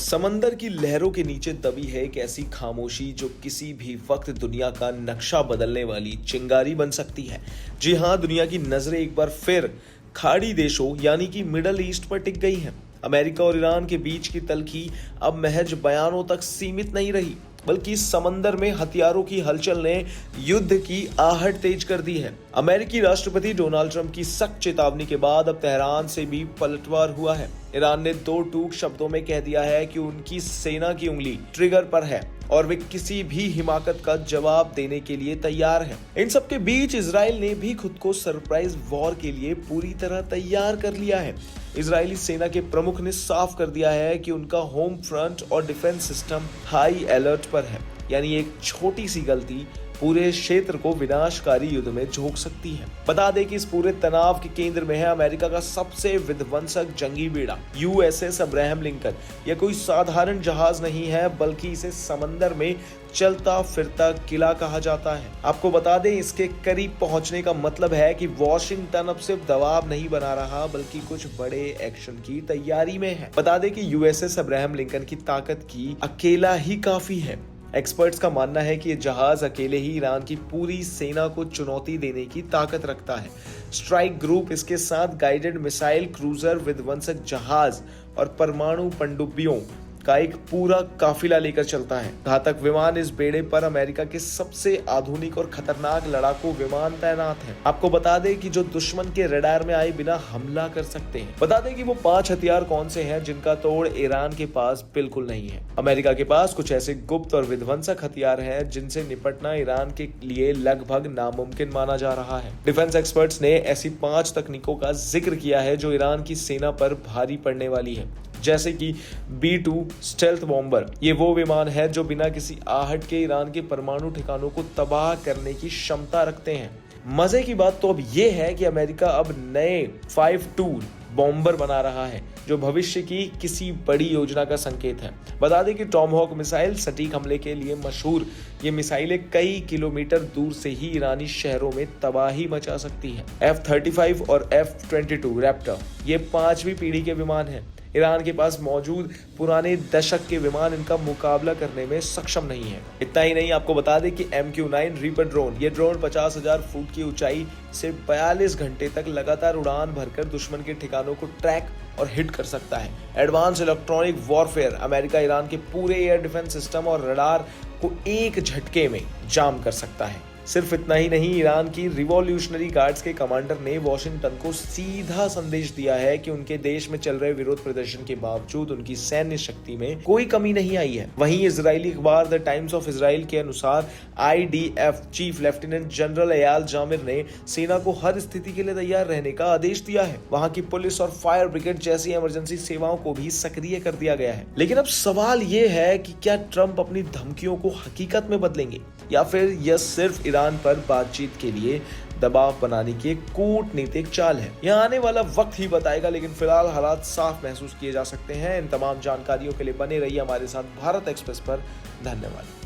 समंदर की लहरों के नीचे दबी है एक ऐसी खामोशी जो किसी भी वक्त दुनिया का नक्शा बदलने वाली चिंगारी बन सकती है। जी हाँ, दुनिया की नजरें एक बार फिर खाड़ी देशों यानी कि मिडल ईस्ट पर टिक गई हैं। अमेरिका और ईरान के बीच की तल्खी अब महज बयानों तक सीमित नहीं रही, बल्कि समंदर में हथियारों की हलचल ने युद्ध की आहट तेज कर दी है। अमेरिकी राष्ट्रपति डोनाल्ड ट्रंप की सख्त चेतावनी के बाद अब तेहरान से भी पलटवार हुआ है। ईरान ने दो टूक शब्दों में कह दिया है कि उनकी सेना की उंगली ट्रिगर पर है और वे किसी भी हिमाकत का जवाब देने के लिए तैयार हैं। इन सब के बीच इजराइल ने भी खुद को सरप्राइज वॉर के लिए पूरी तरह तैयार कर लिया है। इजरायली सेना के प्रमुख ने साफ कर दिया है कि उनका होम फ्रंट और डिफेंस सिस्टम हाई अलर्ट पर है, यानी एक छोटी सी गलती पूरे क्षेत्र को विनाशकारी युद्ध में झोंक सकती है। बता दें कि इस पूरे तनाव के केंद्र में है अमेरिका का सबसे विध्वंसक जंगी बेड़ा USS अब्राहम लिंकन। यह कोई साधारण जहाज नहीं है, बल्कि इसे समंदर में चलता फिरता किला कहा जाता है। आपको बता दें, इसके करीब पहुंचने का मतलब है कि वॉशिंगटन अब सिर्फ दबाव नहीं बना रहा, बल्कि कुछ बड़े एक्शन की तैयारी में है। बता दें कि USS अब्राहम लिंकन की ताकत की अकेला ही काफी है। एक्सपर्ट्स का मानना है कि यह जहाज अकेले ही ईरान की पूरी सेना को चुनौती देने की ताकत रखता है। स्ट्राइक ग्रुप इसके साथ गाइडेड मिसाइल क्रूजर, विध्वंसक जहाज और परमाणु पनडुब्बियों का एक पूरा काफिला लेकर चलता है। घातक विमान इस बेड़े पर अमेरिका के सबसे आधुनिक और खतरनाक लड़ाकू विमान तैनात हैं। आपको बता दें कि जो दुश्मन के रडार में आए बिना हमला कर सकते हैं। बता दें कि वो 5 हथियार कौन से हैं जिनका तोड़ ईरान के पास बिल्कुल नहीं है। अमेरिका के पास कुछ ऐसे गुप्त और विध्वंसक हथियार हैं जिनसे निपटना ईरान के लिए लगभग नामुमकिन माना जा रहा है। डिफेंस एक्सपर्ट्स ने ऐसी 5 तकनीकों का जिक्र किया है जो ईरान की सेना पर भारी पड़ने वाली है, जैसे कि B-2 स्टेल्थ बॉम्बर। ये वो विमान है जो बिना किसी आहट के ईरान के परमाणु ठिकानों को तबाह करने की क्षमता रखते हैं। मजे की बात तो अब ये है कि अमेरिका अब नए 5-2 बॉम्बर बना रहा है, जो भविष्य की किसी बड़ी योजना का संकेत है। बता दें कि टॉमहॉक मिसाइल सटीक हमले के लिए मशहूर ये मिसाइलें कई किलोमीटर दूर से ही ईरानी शहरों में तबाही मचा सकती हैं। F-35 और F-22 रैप्टर ये 5वीं पीढ़ी के विमान हैं। ईरान के पास मौजूद पुराने दशक के विमान इनका मुकाबला करने में सक्षम नहीं है। इतना ही नहीं, आपको बता दें कि MQ-9 रीपर ड्रोन, ये ड्रोन 50,000 फुट की ऊंचाई से 42 घंटे तक लगातार उड़ान भरकर दुश्मन के ठिकानों को ट्रैक और हिट कर सकता है। Advance electronic warfare, America Iran के पूरे एयर डिफेंस सिस्टम और रडार को एक झटके में जाम कर सकता है। सिर्फ इतना ही नहीं, ईरान की रिवॉल्यूशनरी गार्ड्स के कमांडर ने वॉशिंगटन को सीधा संदेश दिया है कि उनके देश में चल रहे विरोध प्रदर्शन के बावजूद उनकी सैन्य शक्ति में कोई कमी नहीं आई है। वहीं इजरायली अखबार द टाइम्स ऑफ इजराइल के अनुसार IDF chief lieutenant general Eyal Zamir ने सेना को हर स्थिति के लिए तैयार रहने का आदेश दिया है। वहां की पुलिस और फायर ब्रिगेड जैसी इमरजेंसी सेवाओं को भी सक्रिय कर दिया गया है। लेकिन अब सवाल ये है कि क्या ट्रंप अपनी धमकियों को हकीकत में बदलेंगे या फिर यह सिर्फ ईरान पर बातचीत के लिए दबाव बनाने की एक कूटनीतिक चाल है। यहाँ आने वाला वक्त ही बताएगा, लेकिन फिलहाल हालात साफ महसूस किए जा सकते हैं। इन तमाम जानकारियों के लिए बने रहिए हमारे साथ भारत एक्सप्रेस पर। धन्यवाद।